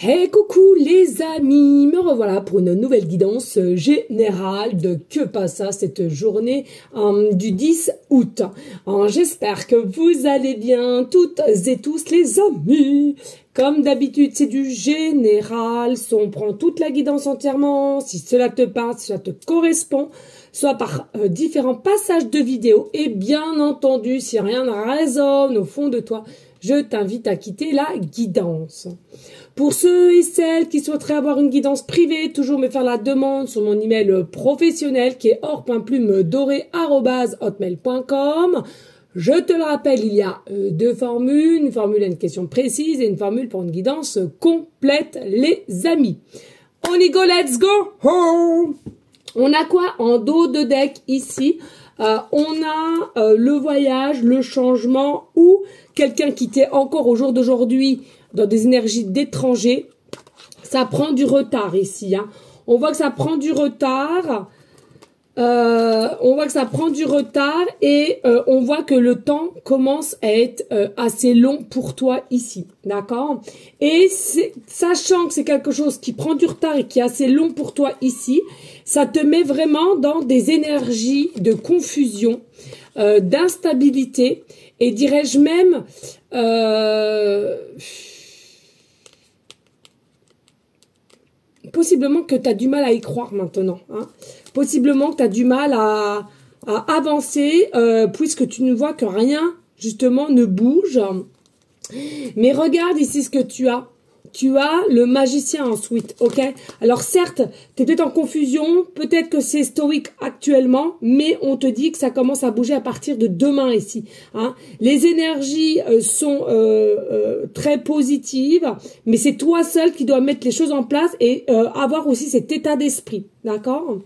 Hey coucou les amis, me revoilà pour une nouvelle guidance générale de que passe cette journée du 10 août. J'espère que vous allez bien toutes et tous les amis. Comme d'habitude, c'est du général, on prend toute la guidance entièrement, si cela te parle, si cela te correspond, soit par différents passages de vidéos et bien entendu, si rien ne résonne au fond de toi, je t'invite à quitter la guidance. Pour ceux et celles qui souhaiteraient avoir une guidance privée, toujours me faire la demande sur mon email professionnel qui est or.plumedoré@hotmail.com. Je te le rappelle, il y a deux formules, une formule à une question précise et une formule pour une guidance complète, les amis. On y go, let's go! Oh, on a quoi en dos de deck ici? On a le voyage, le changement ou quelqu'un qui était encore au jour d'aujourd'hui dans des énergies d'étrangers. Ça prend du retard ici. On voit que ça prend du retard. On voit que le temps commence à être assez long pour toi ici, d'accord? Et sachant que c'est quelque chose qui prend du retard et qui est assez long pour toi ici, ça te met vraiment dans des énergies de confusion, d'instabilité et dirais-je même possiblement que tu as du mal à y croire maintenant. Possiblement que tu as du mal à avancer puisque tu ne vois que rien, justement, ne bouge. Mais regarde ici ce que tu as. Tu as le magicien ensuite, ok? Alors certes, tu es peut-être en confusion, peut-être que c'est stoïque actuellement, mais on te dit que ça commence à bouger à partir de demain ici. Les énergies sont très positives, mais c'est toi seul qui dois mettre les choses en place et avoir aussi cet état d'esprit, d'accord?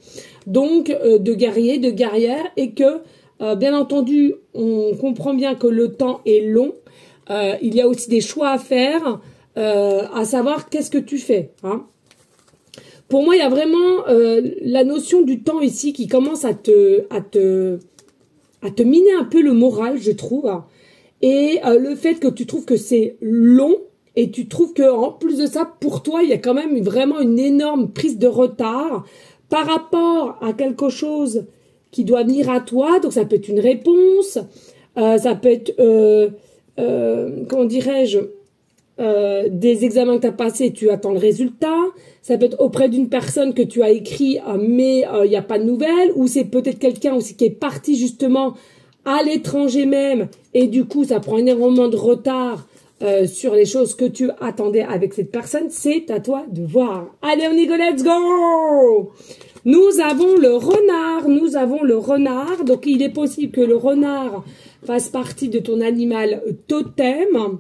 Donc de guerrier, de guerrière, et que bien entendu, on comprend bien que le temps est long. Il y a aussi des choix à faire. À savoir qu'est-ce que tu fais. Pour moi, il y a vraiment la notion du temps ici qui commence à te miner un peu le moral, je trouve. Et le fait que tu trouves que c'est long et tu trouves que en plus de ça, pour toi, il y a quand même vraiment une énorme prise de retard par rapport à quelque chose qui doit venir à toi. Donc, ça peut être une réponse, ça peut être, comment dirais-je, des examens que tu as passés, tu attends le résultat. Ça peut être auprès d'une personne que tu as écrit, mais il n'y a pas de nouvelles. Ou c'est peut-être quelqu'un aussi qui est parti justement à l'étranger même. Et du coup, ça prend énormément de retard sur les choses que tu attendais avec cette personne. C'est à toi de voir. Allez, on y go, let's go! Nous avons le renard. Donc, il est possible que le renard fasse partie de ton animal totem.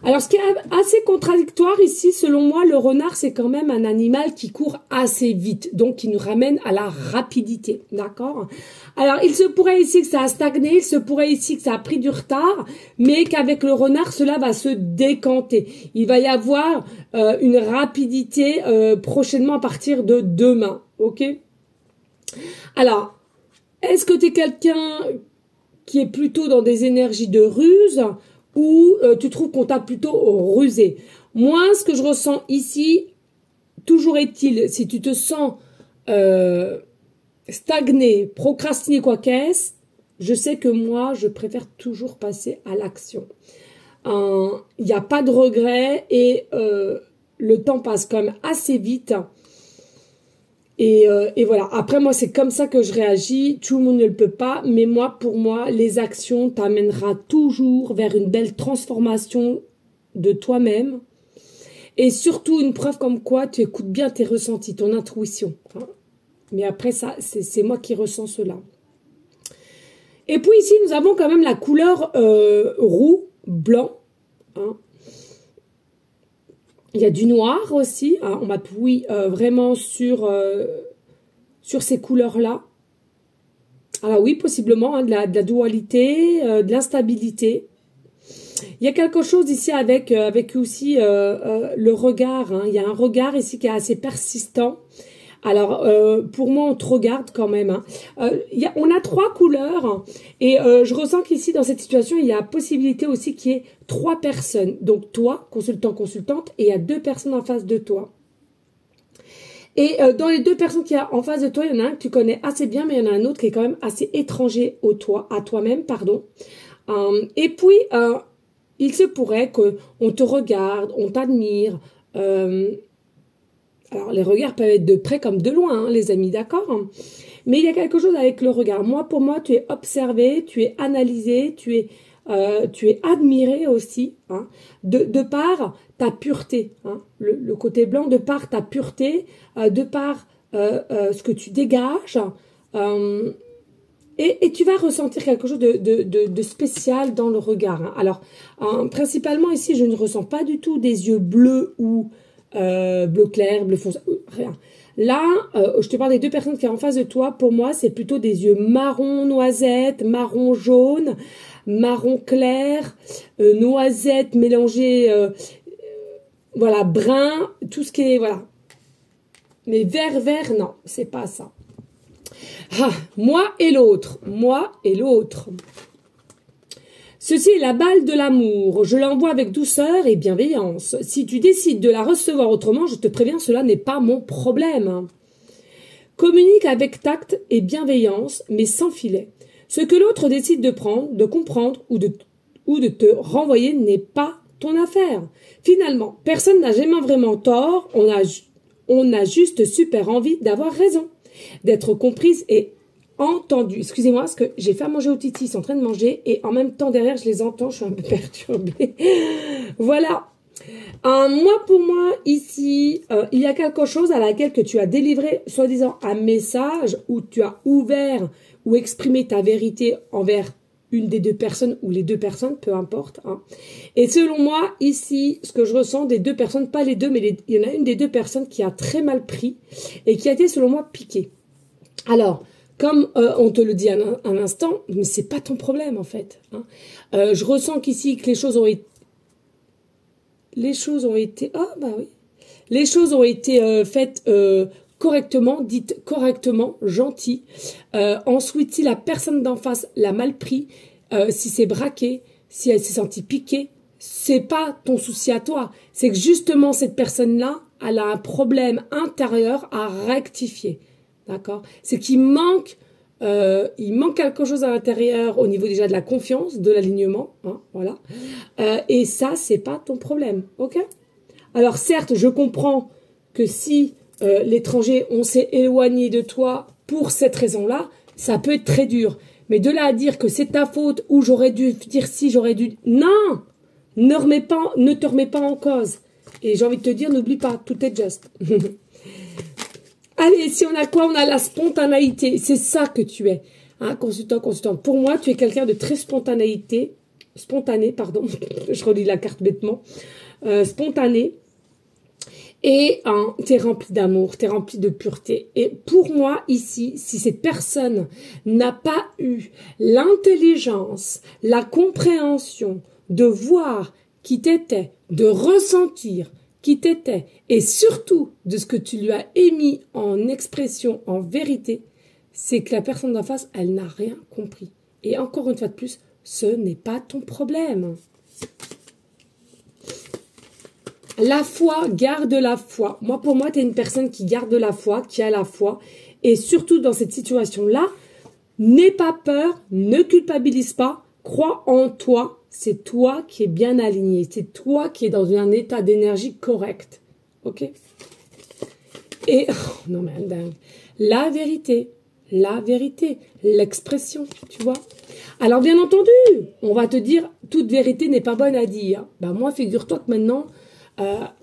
Alors, ce qui est assez contradictoire ici, selon moi, le renard, c'est quand même un animal qui court assez vite, donc qui nous ramène à la rapidité, d'accord? Alors, il se pourrait ici que ça a stagné, il se pourrait ici que ça a pris du retard, mais qu'avec le renard, cela va se décanter. Il va y avoir une rapidité prochainement à partir de demain, ok? Alors, est-ce que tu es quelqu'un qui est plutôt dans des énergies de ruse ou tu trouves qu'on t'a plutôt rusé? Moi, ce que je ressens ici, toujours est-il, si tu te sens stagné, procrastiné, quoi qu'est-ce, je sais que moi, je préfère toujours passer à l'action. Il n'y a pas de regret et le temps passe quand même assez vite. Et voilà. Après, moi, c'est comme ça que je réagis. Tout le monde ne le peut pas. Mais moi, pour moi, les actions t'amènera toujours vers une belle transformation de toi-même. Et surtout, une preuve comme quoi tu écoutes bien tes ressentis, ton intuition. Mais après, ça, c'est moi qui ressens cela. Et puis ici, nous avons quand même la couleur roux, blanc. Il y a du noir aussi. On m'appuie vraiment sur ces couleurs-là. Alors oui, possiblement, de la dualité, de l'instabilité. Il y a quelque chose ici avec aussi le regard. Il y a un regard ici qui est assez persistant. Alors, pour moi, on te regarde quand même. Hein. On a 3 couleurs et je ressens qu'ici, dans cette situation, il y a possibilité aussi qu'il y ait 3 personnes. Donc, toi, consultant, consultante, et il y a 2 personnes en face de toi. Et dans les 2 personnes qu'il y a en face de toi, il y en a un que tu connais assez bien, mais il y en a un autre qui est quand même assez étranger à toi-même, pardon. Et puis, il se pourrait qu'on te regarde, on t'admire. Alors, les regards peuvent être de près comme de loin, hein, les amis, d'accord? Mais il y a quelque chose avec le regard. Pour moi, tu es observé, tu es analysé, tu es admiré aussi, hein, de par ta pureté, hein, le côté blanc, de par ta pureté, de par ce que tu dégages, et tu vas ressentir quelque chose de spécial dans le regard. Hein. Alors, principalement ici, je ne ressens pas du tout des yeux bleus ou bleu clair, bleu foncé, rien. Là, je te parle des 2 personnes qui sont en face de toi. Pour moi, c'est plutôt des yeux marron noisette, marron jaune, marron clair, noisette mélangée, voilà, brun, tout ce qui est, voilà. Mais vert, non, c'est pas ça. Ah, moi et l'autre. Ceci est la balle de l'amour. Je l'envoie avec douceur et bienveillance. Si tu décides de la recevoir autrement, je te préviens, cela n'est pas mon problème. Communique avec tact et bienveillance, mais sans filet. Ce que l'autre décide de prendre, de comprendre ou de te renvoyer n'est pas ton affaire. Finalement, personne n'a jamais vraiment tort. On a juste super envie d'avoir raison, d'être comprise et entendu. Excusez-moi, parce que j'ai fait à manger aux titis, ils sont en train de manger, et en même temps derrière, je les entends, je suis un peu perturbée. Voilà. Pour moi, ici, il y a quelque chose à laquelle que tu as délivré, soi-disant, un message, où tu as ouvert ou exprimé ta vérité envers une des 2 personnes, ou les 2 personnes, peu importe. Hein. Et selon moi, ici, ce que je ressens des 2 personnes, pas les 2, mais il y en a une des 2 personnes qui a très mal pris, et qui a été, selon moi, piquée. Alors, comme on te le dit un instant, mais c'est pas ton problème en fait. Hein. Je ressens qu'ici que les choses ont été, faites correctement, dites correctement, gentil. Ensuite, si la personne d'en face l'a mal pris, si c'est braqué, si elle s'est sentie piquée, c'est pas ton souci à toi. C'est que justement cette personne-là, elle a un problème intérieur à rectifier. D'accord? C'est qu'il manque, il manque quelque chose à l'intérieur au niveau déjà de la confiance, de l'alignement, hein, voilà. Et ça, c'est pas ton problème, ok? Alors certes, je comprends que si l'étranger, on s'est éloigné de toi pour cette raison-là, ça peut être très dur. Mais de là à dire que c'est ta faute ou j'aurais dû dire si, j'aurais dû... Non! Ne te remets pas en cause. Et j'ai envie de te dire, n'oublie pas, tout est juste. Allez, si on a quoi? On a la spontanéité. C'est ça que tu es. Hein, consultant. Pour moi, tu es quelqu'un de très spontané, pardon. Je relis la carte bêtement. Spontané. Et tu es rempli d'amour, tu es rempli de pureté. Et pour moi, ici, si cette personne n'a pas eu l'intelligence, la compréhension de voir qui t'étais, de ressentir qui t'étais, et surtout de ce que tu lui as émis en expression, en vérité, c'est que la personne d'en face, elle n'a rien compris. Et encore une fois de plus, ce n'est pas ton problème. La foi, garde la foi. Moi, pour moi, tu es une personne qui garde la foi, qui a la foi. Et surtout dans cette situation-là, n'aie pas peur, ne culpabilise pas, crois en toi. C'est toi qui es bien aligné. C'est toi qui es dans un état d'énergie correct. Ok? Et, oh, non mais dingue. La vérité, l'expression, tu vois. Alors, bien entendu, on va te dire, toute vérité n'est pas bonne à dire. Bah, moi, figure-toi que maintenant...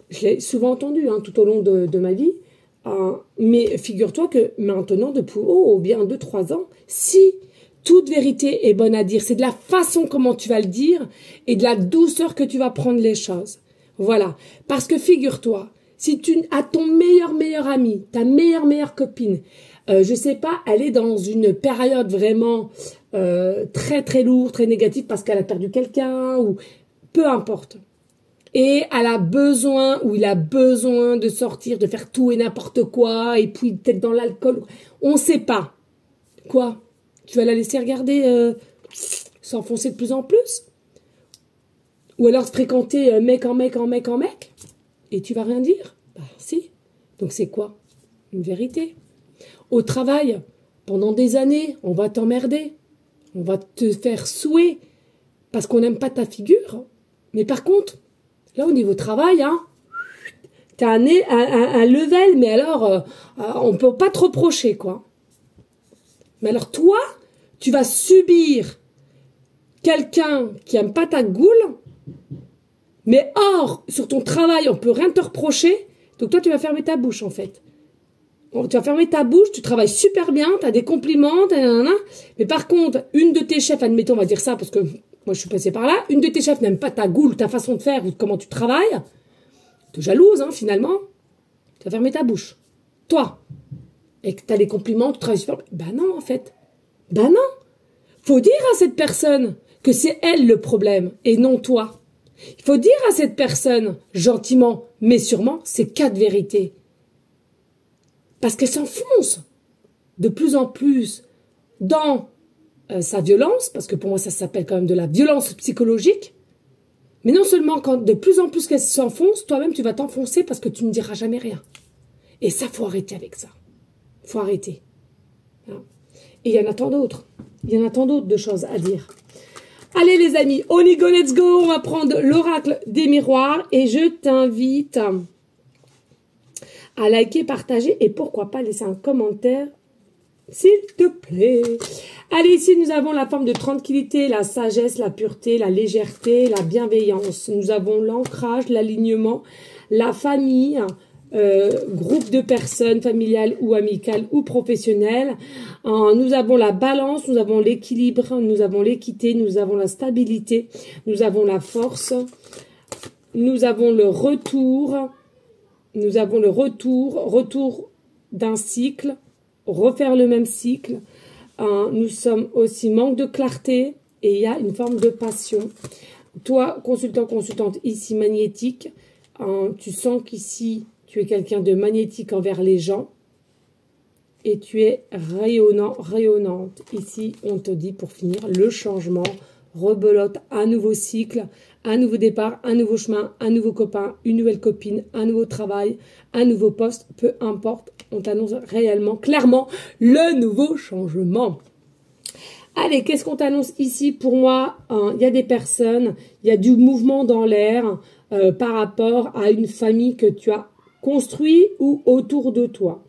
je l'ai souvent entendu hein, tout au long de ma vie, mais figure-toi que maintenant, depuis bien 2-3 ans, si toute vérité est bonne à dire, c'est de la façon comment tu vas le dire et de la douceur que tu vas prendre les choses. Voilà, parce que figure-toi, si tu as ton meilleur ami, ta meilleure copine, je sais pas, elle est dans une période vraiment très lourde, très négative parce qu'elle a perdu quelqu'un ou peu importe. et elle a besoin, ou il a besoin de sortir, de faire tout et n'importe quoi, et puis peut-être dans l'alcool, on sait pas. Quoi? Tu vas la laisser regarder s'enfoncer de plus en plus? Ou alors se fréquenter mec en mec en mec en mec? Et tu vas rien dire? Bah si. Donc c'est quoi? Une vérité. Au travail, pendant des années, on va t'emmerder. On va te faire souer parce qu'on n'aime pas ta figure. Mais par contre, là au niveau travail, hein, t'as un level, mais alors on peut pas te reprocher, quoi. Mais alors toi, tu vas subir quelqu'un qui aime pas ta goule, mais or, sur ton travail, on peut rien te reprocher, donc toi tu vas fermer ta bouche en fait. Tu vas fermer ta bouche, tu travailles super bien, tu as des compliments, mais par contre, une de tes chefs, admettons, on va dire ça parce que moi je suis passée par là, une de tes chefs n'aime pas ta goule, ta façon de faire ou comment tu travailles, te jalouse, hein, finalement, tu vas fermer ta bouche. Toi, et que tu as les compliments, tu travailles super bien, ben non en fait, ben non. Faut dire à cette personne que c'est elle le problème et non toi. Il faut dire à cette personne, gentiment, mais sûrement, ces 4 vérités. Parce qu'elle s'enfonce de plus en plus dans sa violence, parce que pour moi ça s'appelle quand même de la violence psychologique, mais non seulement quand de plus en plus qu'elle s'enfonce, toi-même tu vas t'enfoncer parce que tu ne diras jamais rien. Et ça, faut arrêter avec ça. Faut arrêter. Et il y en a tant d'autres. Il y en a tant d'autres de choses à dire. Allez les amis, on y go, let's go. On va prendre l'oracle des miroirs et je t'invite à liker, partager et pourquoi pas laisser un commentaire, s'il te plaît. Allez, ici, nous avons la forme de tranquillité, la sagesse, la pureté, la légèreté, la bienveillance. Nous avons l'ancrage, l'alignement, la famille, groupe de personnes, familiales ou amicales ou professionnelles. Nous avons la balance, nous avons l'équilibre, nous avons l'équité, nous avons la stabilité, nous avons la force, nous avons le retour. Nous avons le retour d'un cycle, refaire le même cycle. Nous sommes aussi manque de clarté et il y a une forme de passion. Toi, consultant, consultante, ici magnétique, tu sens qu'ici, tu es quelqu'un de magnétique envers les gens et tu es rayonnant, rayonnante. Ici, on te dit pour finir le changement, rebelote, un nouveau cycle, un nouveau départ, un nouveau chemin, un nouveau copain, une nouvelle copine, un nouveau travail, un nouveau poste, peu importe, on t'annonce réellement, clairement, le nouveau changement. Allez, qu'est-ce qu'on t'annonce ici? Pour moi, il y a des personnes, il y a du mouvement dans l'air par rapport à une famille que tu as construit ou autour de toi.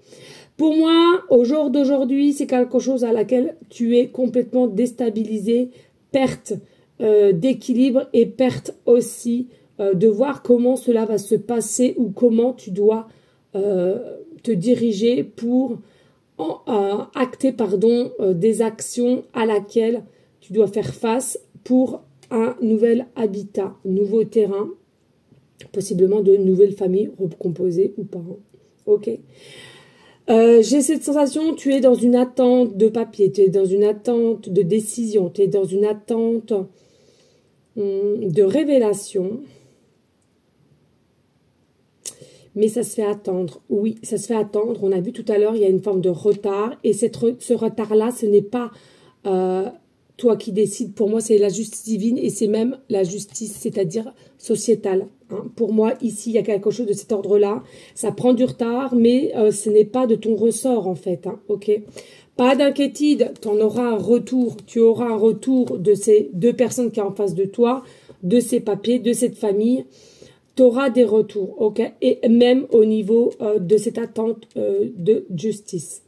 Pour moi, au jour d'aujourd'hui, c'est quelque chose à laquelle tu es complètement déstabilisé, perte d'équilibre et perte aussi de voir comment cela va se passer ou comment tu dois te diriger pour acter des actions à laquelle tu dois faire face pour un nouvel habitat, nouveau terrain, possiblement de nouvelles familles recomposées ou pas. Ok. J'ai cette sensation, tu es dans une attente de papier, tu es dans une attente de décision, tu es dans une attente de révélation. Mais ça se fait attendre. Oui, ça se fait attendre. On a vu tout à l'heure, il y a une forme de retard. Et ce retard-là, ce n'est pas toi qui décides. Pour moi, c'est la justice divine et c'est même la justice, c'est-à-dire sociétale. Hein. Pour moi, ici, il y a quelque chose de cet ordre-là. Ça prend du retard, mais ce n'est pas de ton ressort, en fait. Hein. Ok. Pas d'inquiétude, tu en auras un retour. Tu auras un retour de ces 2 personnes qui sont en face de toi, de ces papiers, de cette famille. Tu auras des retours, ok? Et même au niveau de cette attente de justice.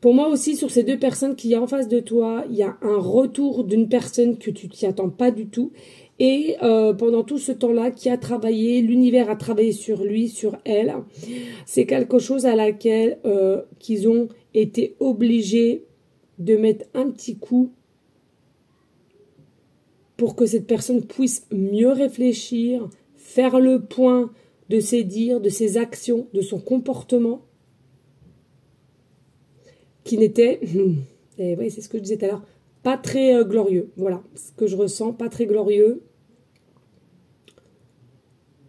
Pour moi aussi, sur ces 2 personnes qui sont en face de toi, il y a un retour d'une personne que tu t'y attends pas du tout. Et pendant tout ce temps-là, qui a travaillé, l'univers a travaillé sur lui, sur elle. C'est quelque chose à laquelle qu'ils ont été obligés de mettre un petit coup pour que cette personne puisse mieux réfléchir, faire le point de ses dires, de ses actions, de son comportement, qui n'était, et oui, c'est ce que je disais tout à l'heure, pas très glorieux. Voilà ce que je ressens, pas très glorieux.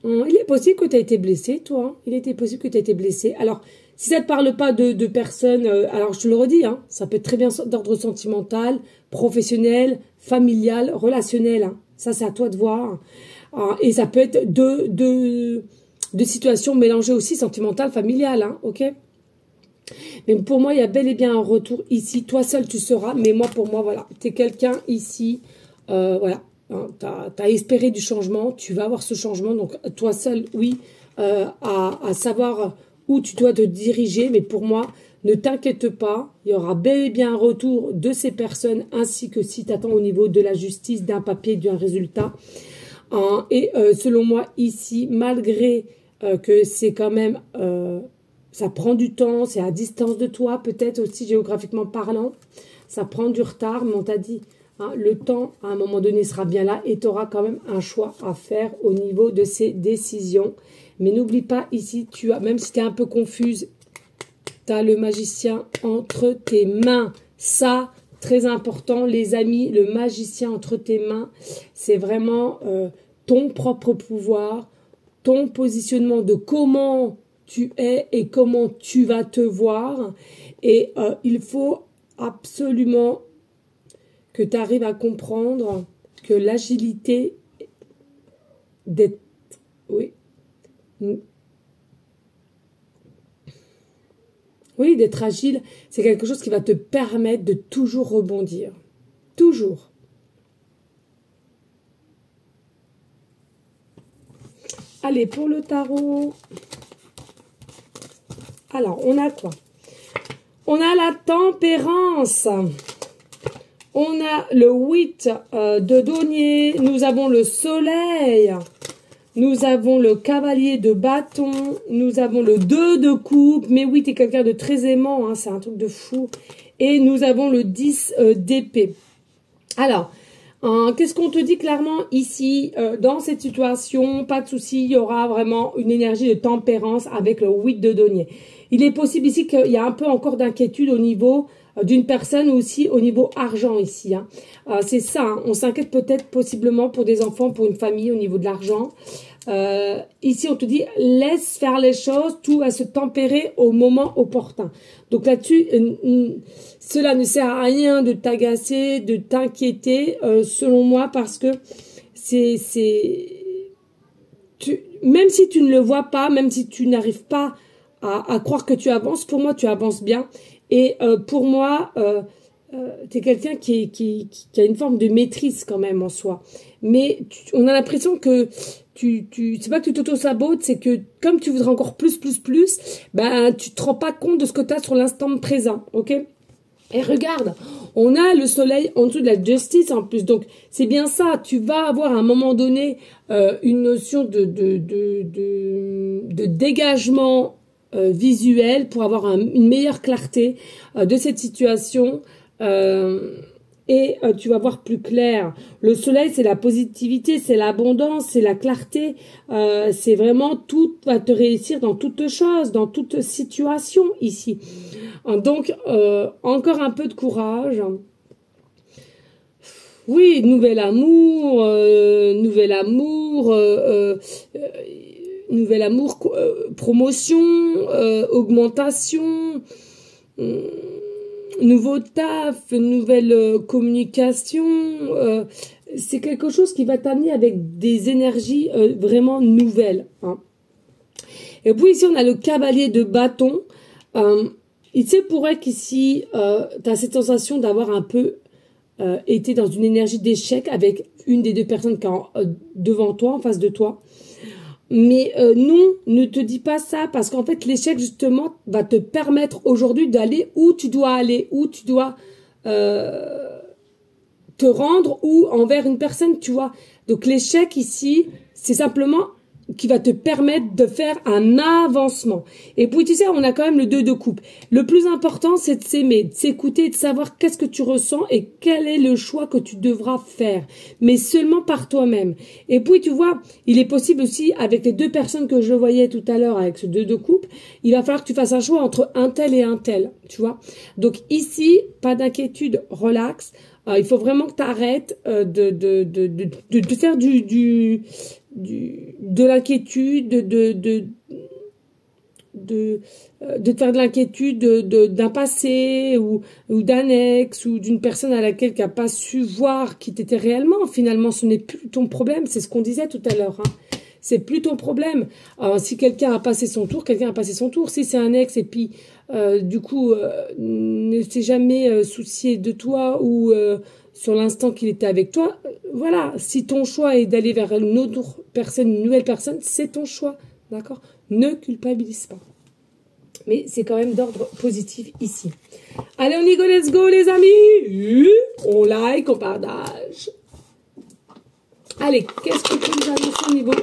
Il est possible que tu aies été blessé, toi. Hein. Il était possible que tu aies été blessé. Alors, si ça ne te parle pas de personnes, alors je te le redis, hein, ça peut être très bien d'ordre sentimental, professionnel, familial, relationnel. Hein. Ça, c'est à toi de voir. Et ça peut être de situations mélangées aussi, sentimentales, familiales. Hein, ok. Mais pour moi, il y a bel et bien un retour ici. Toi seul, tu seras. Mais moi, pour moi, voilà. Tu es quelqu'un ici. Voilà. Hein, tu as espéré du changement. Tu vas avoir ce changement. Donc, toi seul, oui, à savoir où tu dois te diriger. Mais pour moi, ne t'inquiète pas. Il y aura bel et bien un retour de ces personnes. Ainsi que si tu attends au niveau de la justice, d'un papier, d'un résultat. Hein, et selon moi, ici, malgré que c'est quand même... ça prend du temps, c'est à distance de toi, peut-être aussi géographiquement parlant. Ça prend du retard, mais on t'a dit, hein, le temps, à un moment donné, sera bien là et tu auras quand même un choix à faire au niveau de ces décisions. Mais n'oublie pas, ici, tu as, même si tu es un peu confuse, tu as le magicien entre tes mains. Ça, très important, les amis, le magicien entre tes mains, c'est vraiment ton propre pouvoir, ton positionnement de comment tu es et comment tu vas te voir. Et il faut absolument que tu arrives à comprendre que l'agilité d'être... Oui. Oui, d'être agile, c'est quelque chose qui va te permettre de toujours rebondir. Toujours. Allez, pour le tarot... Alors, on a quoi? On a la tempérance. On a le 8 de denier. Nous avons le soleil. Nous avons le cavalier de bâton. Nous avons le 2 de coupe. Mais oui, tu es quelqu'un de très aimant. Hein, c'est un truc de fou. Et nous avons le 10 d'épée. Alors... qu'est-ce qu'on te dit clairement ici, dans cette situation, pas de souci, il y aura vraiment une énergie de tempérance avec le 8 de denier. Il est possible ici qu'il y a un peu encore d'inquiétude au niveau d'une personne ou aussi au niveau argent ici. Hein. C'est ça, hein, on s'inquiète peut-être possiblement pour des enfants, pour une famille au niveau de l'argent. Ici, on te dit, laisse faire les choses, tout va se tempérer au moment opportun. Donc là-dessus, cela ne sert à rien de t'agacer, de t'inquiéter, selon moi, parce que même si tu ne le vois pas, même si tu n'arrives pas à croire que tu avances, pour moi, tu avances bien. Et pour moi, tu es quelqu'un qui a une forme de maîtrise quand même en soi. Mais on a l'impression que c'est pas que tu t'auto-sabotes, c'est que comme tu voudrais encore plus, ben tu te rends pas compte de ce que tu as sur l'instant présent, ok? Et regarde, on a le soleil en dessous de la justice en plus, donc c'est bien ça, tu vas avoir à un moment donné une notion de dégagement visuel pour avoir une meilleure clarté de cette situation. Et tu vas voir plus clair. Le soleil, c'est la positivité, c'est l'abondance, c'est la clarté. C'est vraiment tout va te réussir dans toute chose, dans toute situation ici. Donc, encore un peu de courage. Oui, nouvel amour, promotion, augmentation. Nouveau taf, nouvelle communication, c'est quelque chose qui va t'amener avec des énergies vraiment nouvelles. Hein. Et puis ici, on a le cavalier de bâton. Il se pourrait qu'ici, tu as cette sensation d'avoir un peu été dans une énergie d'échec avec une des deux personnes qui est devant toi, en face de toi. Mais non, ne te dis pas ça, parce qu'en fait, l'échec, justement, va te permettre aujourd'hui d'aller où tu dois aller, où tu dois te rendre, ou envers une personne, tu vois. Donc, l'échec ici, c'est simplement qui va te permettre de faire un avancement. Et puis, tu sais, on a quand même le 2 de coupe. Le plus important, c'est de s'aimer, de s'écouter, de savoir qu'est-ce que tu ressens et quel est le choix que tu devras faire. Mais seulement par toi-même. Et puis, tu vois, il est possible aussi, avec les deux personnes que je voyais tout à l'heure, avec ce 2 de coupe, il va falloir que tu fasses un choix entre un tel et un tel, tu vois. Donc, ici, pas d'inquiétude, relax. Il faut vraiment que tu arrêtes de faire de l'inquiétude, de te faire de l'inquiétude d'un passé ou d'un ex ou d'une personne à laquelle tu n'as pas su voir qui t'étais réellement. Finalement, ce n'est plus ton problème. C'est ce qu'on disait tout à l'heure. Hein. C'est plus ton problème. Alors, si quelqu'un a passé son tour, quelqu'un a passé son tour. Si c'est un ex et puis du coup ne s'est jamais soucié de toi ou sur l'instant qu'il était avec toi, voilà. Si ton choix est d'aller vers une autre personne, une nouvelle personne, c'est ton choix. D'accord? Ne culpabilise pas. Mais c'est quand même d'ordre positif ici. Allez, on y go, let's go les amis. On like, on partage. Allez, qu'est-ce que tu nous annonces au niveau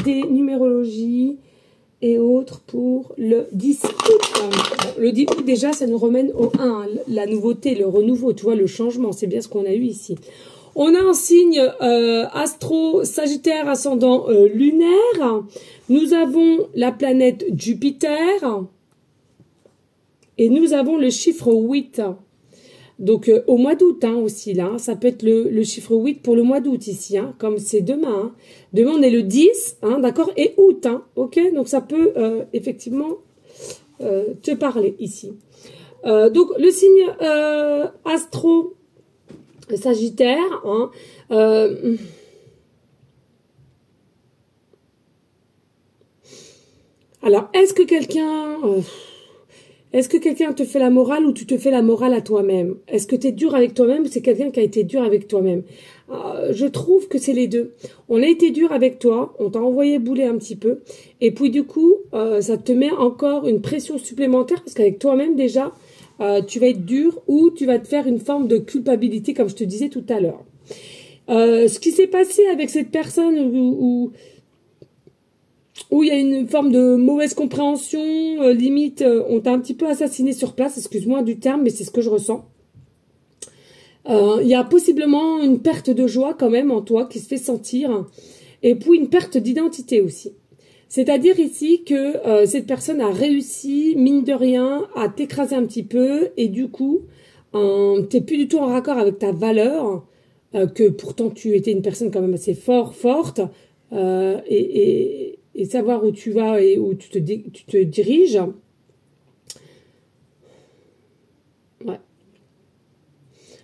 des numérologies et autres pour le 10 août? Bon, le 10 août, déjà, ça nous ramène au 1. La nouveauté, le renouveau, tu vois, le changement. C'est bien ce qu'on a eu ici. On a un signe astro, Sagittaire, ascendant lunaire. Nous avons la planète Jupiter. Et nous avons le chiffre 8. Donc, au mois d'août hein, aussi, là. Ça peut être le chiffre 8 pour le mois d'août ici, hein, comme c'est demain. Hein. Demain, on est le 10, hein, d'accord, et août, hein, ok. Donc, ça peut effectivement te parler ici. Donc, le signe astro Sagittaire, hein, alors, est-ce que quelqu'un te fait la morale ou tu te fais la morale à toi-même? Est-ce que tu es dur avec toi-même ou c'est quelqu'un qui a été dur avec toi-même? Je trouve que c'est les deux. On a été dur avec toi, on t'a envoyé bouler un petit peu, et puis du coup, ça te met encore une pression supplémentaire parce qu'avec toi-même déjà, tu vas être dur ou tu vas te faire une forme de culpabilité comme je te disais tout à l'heure. Ce qui s'est passé avec cette personne où il y a une forme de mauvaise compréhension, limite, on t'a un petit peu assassiné sur place, excuse-moi du terme, mais c'est ce que je ressens. Il y a possiblement une perte de joie quand même en toi qui se fait sentir, et puis une perte d'identité aussi. C'est-à-dire ici que cette personne a réussi, mine de rien, à t'écraser un petit peu, et du coup, t'es plus du tout en raccord avec ta valeur, que pourtant tu étais une personne quand même assez forte, et savoir où tu vas et où tu te diriges. Ouais.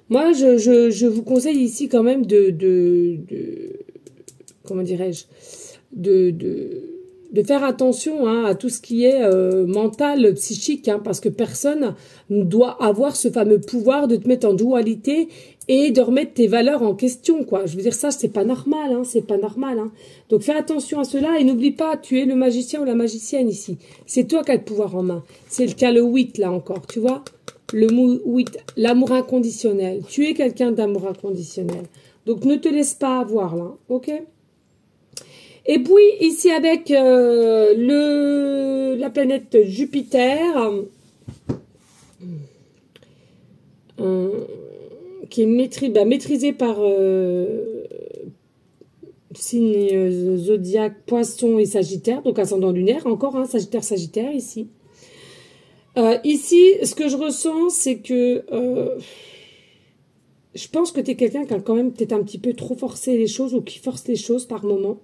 Moi, je vous conseille ici quand même comment dirais-je, de faire attention hein, à tout ce qui est mental, psychique, hein, parce que personne ne doit avoir ce fameux pouvoir de te mettre en dualité et de remettre tes valeurs en question, quoi. Je veux dire, ça, c'est pas normal, hein, c'est pas normal, hein. Donc, fais attention à cela et n'oublie pas, tu es le magicien ou la magicienne ici. C'est toi qui as le pouvoir en main. C'est le cas, le 8, là encore, tu vois. Le 8, l'amour inconditionnel. Tu es quelqu'un d'amour inconditionnel. Donc, ne te laisse pas avoir, là, ok? Et puis, ici, avec la planète Jupiter, qui est maîtrisée par signe zodiaque Poisson et Sagittaire, donc ascendant lunaire, encore un Sagittaire ici. Ici, ce que je ressens, c'est que je pense que tu es quelqu'un qui a quand même peut-être un petit peu trop forcé les choses ou qui force les choses par moment.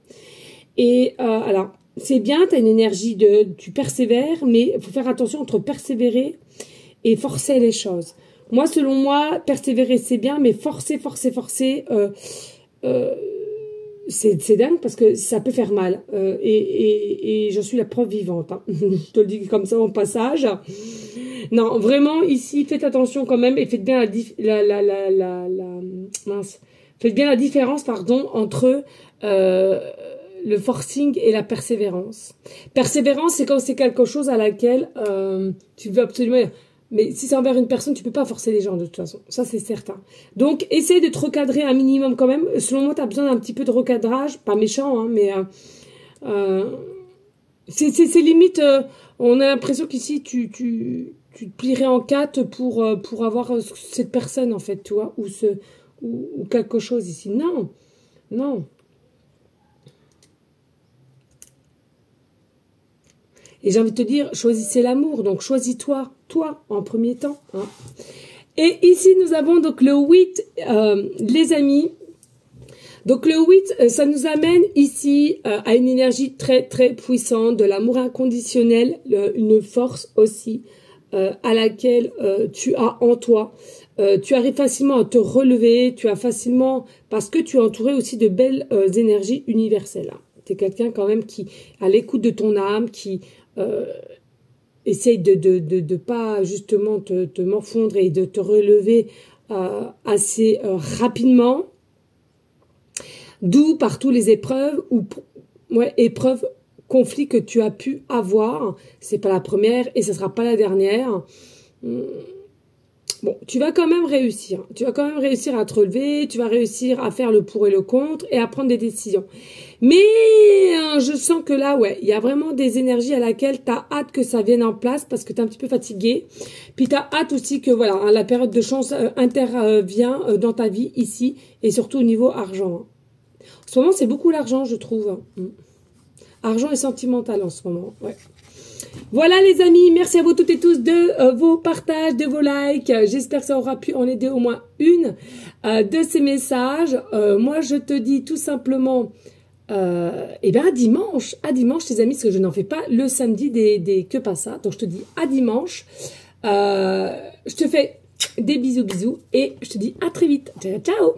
Et alors, c'est bien, tu as une énergie tu persévères, mais il faut faire attention entre persévérer et forcer les choses. Moi, selon moi, persévérer, c'est bien, mais forcer, c'est dingue parce que ça peut faire mal. Et je suis la preuve vivante. Hein. Je te le dis comme ça en passage. Non, vraiment, ici, faites attention quand même et faites bien faites bien la différence, pardon, entre le forcing et la persévérance. Persévérance, c'est quand c'est quelque chose à laquelle tu veux absolument... Mais si c'est envers une personne, tu peux pas forcer les gens de toute façon. Ça, c'est certain. Donc, essaye de te recadrer un minimum quand même. Selon moi, tu as besoin d'un petit peu de recadrage. Pas méchant, hein, mais... c'est limite... on a l'impression qu'ici, tu te plierais en quatre pour avoir cette personne, en fait, tu vois, ou quelque chose ici. Non, non. Et j'ai envie de te dire, choisissez l'amour, donc choisis-toi, toi, en premier temps. Hein. Et ici, nous avons donc le 8, les amis. Donc le 8, ça nous amène ici à une énergie très très puissante, de l'amour inconditionnel, une force aussi à laquelle tu as en toi. Tu arrives facilement à te relever, tu as facilement, parce que tu es entouré aussi de belles énergies universelles. Hein. Tu es quelqu'un quand même qui à l'écoute de ton âme, qui essaye de pas justement te morfondre et de te relever assez rapidement. D'où partout les épreuves épreuves, conflits que tu as pu avoir. C'est pas la première et ce sera pas la dernière. Bon, tu vas quand même réussir. Tu vas quand même réussir à te relever. Tu vas réussir à faire le pour et le contre et à prendre des décisions. Mais je sens que là, ouais, il y a vraiment des énergies à laquelle tu as hâte que ça vienne en place parce que tu es un petit peu fatigué. Puis tu as hâte aussi que voilà, hein, la période de chance intervient dans ta vie ici et surtout au niveau argent. En ce moment, c'est beaucoup l'argent, je trouve. Argent et sentimental en ce moment, ouais. Voilà les amis, merci à vous toutes et tous de vos partages, de vos likes. J'espère que ça aura pu en aider au moins une de ces messages. Moi, je te dis tout simplement, eh bien à dimanche les amis, parce que je n'en fais pas le samedi des que pas ça. Donc je te dis à dimanche. Je te fais des bisous et je te dis à très vite. Ciao, ciao.